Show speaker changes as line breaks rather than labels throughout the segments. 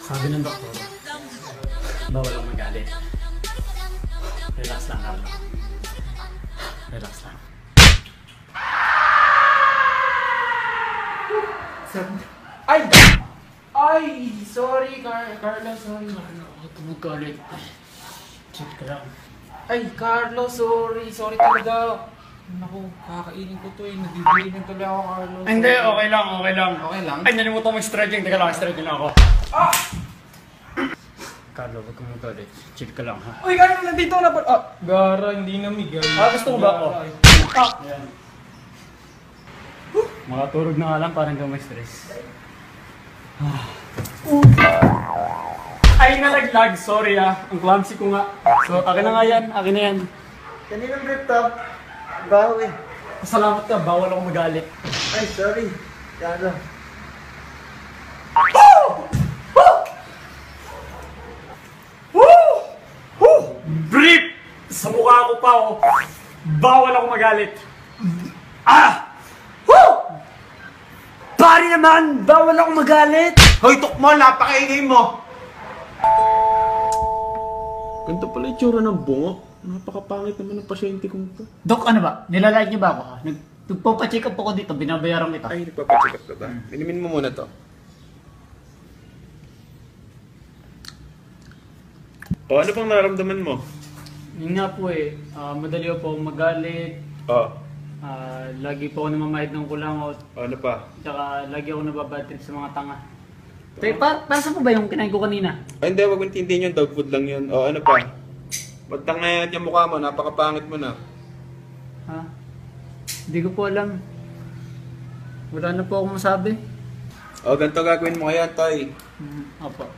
Sabi ng doktor, bawal ang magalit. Relax lang, Carlo. Relax lang.
Ay! Ay! Sorry, Carlo. Sorry.
Huwag ka magalit. Check ka lang.
Ay, Carlo. Sorry. Sorry talaga. Naku, kakainin ko to eh. Nabibili na tuloy ako, Carlo.
Hindi, okay lang, okay lang.
Okay lang?
Ay, nalimutan mo stretching. Teka lang, stretching ako. Ah! Carlo, huwag ka magalit. Chill ka lang, ha?
Uy, Carlo, nandito na pala. Ah, Gara, hindi na migay.
Gusto mo ba ako? Ah! Ayan. Makatulog na nga lang, parang hindi may stress. Ay, nalaglag. Sorry ang clumsy ko nga. So, akin na nga yan. Akin na yan.
Kaninang grip to? Baho eh.
Salamat ka. Bawal ako magalit.
Ay, sorry. Kano?
Brief! Sa mukha ko pa, oh. Bawal ako magalit. Ah! Woo! Pari naman! Bawal ako magalit!
Hoy, Tukmol, napakaingay mo! Ganito pala yung tsura ng bungo. Napakapangit naman ng pasyente kong ito.
Dok, ano ba? Nilalait niyo ba ako? Nagpapacheck up ako dito. Binabayaran kita.
Ay, nagpapacheck up ka ba? Inumin mo muna to. O, ano pang nararamdaman mo?
Yun nga po eh. Madali po akong magalit.
O,
Lagi po ako namamahid ng kulangot.
ano pa?
Tsaka lagi ako nababatrip sa mga tanga. Pero para saan po ba yung kinain ko kanina?
Ay, hindi, wag mo intindihin yun. Dog food lang yun. O, ano pa? Ba't tangayat yung mukha mo? Napakapangit mo na.
Ha? Hindi ko po alam. Wala na po akong masabi.
O, ganito gagawin mo ngayon, Toy.
Opo.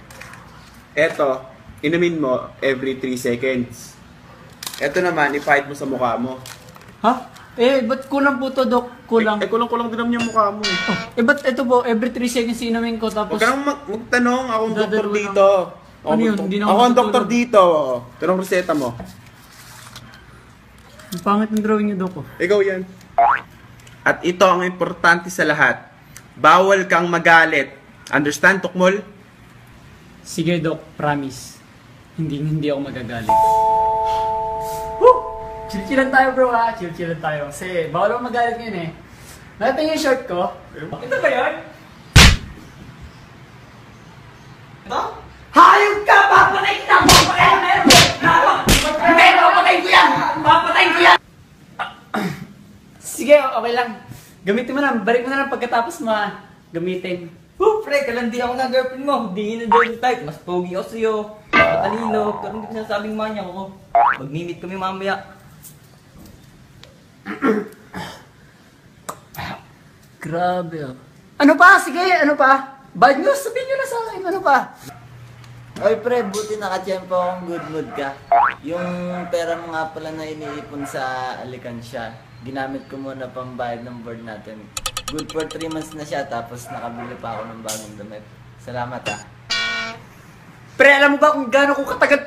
Eto, inumin mo every 3 seconds. Eto naman, ipahid mo sa mukha mo.
Ha? Eh, ba't kulang po to, Dok? Kulang.
Kulang-kulang din naman yung mukha mo eh.
Eh, ba't ito po, every 3 seconds inumin ko tapos...
Huwag ka nang magtanong, ako ang doktor
Dadalawa
dito.
Ano yun? Hindi na ako
Ako ang doktor
matutulog.
dito. Pero ang reseta mo.
Ang pangit ng drawing niyo, Dok.
Ikaw yan. At ito ang importante sa lahat. Bawal kang magalit. Understand, Tukmol?
Sige, Dok. Promise. Hindi ako magagalit. Chill-chillan tayo, bro, ha? Chill-chillan tayo. Kasi bawal ako magalit ngayon, eh. Nakita niyo yung short ko? Ito ba yun? Ito? Hayop ka! Papatayin kita! Papatayin mo! Hindi! Papatayin ko yan! Papatayin ko yan! Sige, okay lang. Gamitin mo na. Balik mo na lang pagkatapos mo, ha? Gamitin.
Pre, kalandi ako na girlfriend mo. Di na dirty type. Mas pogi ako sa'yo. Matalino. Pero hindi ko sinasabing manyak ako. Mag-meet kami mamaya.
Grabe, oh. Ano pa? Sige, ano pa? Bad news, sabihin nyo na sa akin. Ano pa?
Oy pre, buti nakatiyempo akong good mood ka. Yung pera mo nga pala na iniipon sa alikansya, ginamit ko muna pang bayad ng board natin. Good for 3 months na siya, tapos nakabili pa ako ng bagong damit. Salamat ah.
Pre, alam mo ba kung gaano ko katagal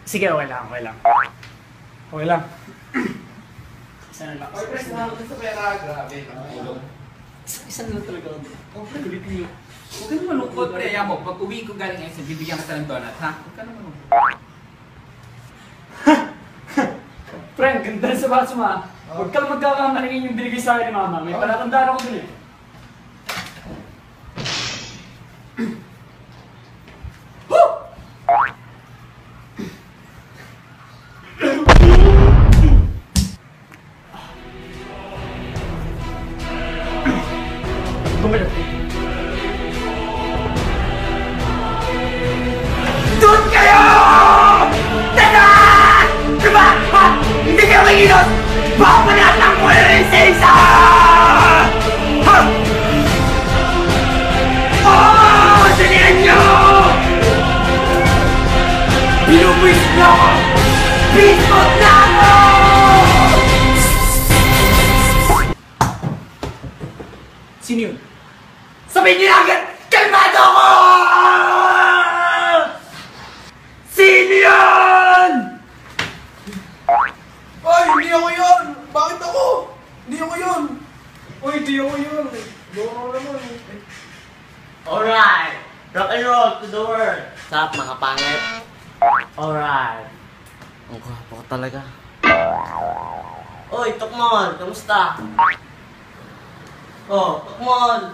Sige, okay lang, okay lang. Okay lang. Isa na lang.
Ay, pre, salamat sa pera. Grabe.
Isa na lang talaga.
Oh, pre, ulitin nyo.
Huwag ka naman malungkot, pre. Ayaw mo, pag uwi ko galing ngayon, bibigyan ka ng donut, ha? Huwag ka naman malungkot.
Pre, ang ganda sa baso mo, ha? Huwag ka lang magkakamalingin yung binigay sa akin ni Mama. May palatandaan ako dun, eh. Bumalik.
Doon kayo! Tara! Diba? Ha? Hindi kayo makikilos! Papanatang ko na rin sa isa! Ha? Oh! Salihan nyo! Binubwis nyo ako! Bismot na ako! Sino yun? Sabihin niyo na agad! Kalmado ako! Sino yun?
Ay, hindi ako yun! Bakit ako? Hindi ako yun! Uy, hindi ako yun! Gawa ko naman.
Alright!
Rock and roll to the world.
Sarap mga pangit. Alright. Ang gwapo ka talaga.
Oy, Tukmol, kamusta? Oh, Tukmol.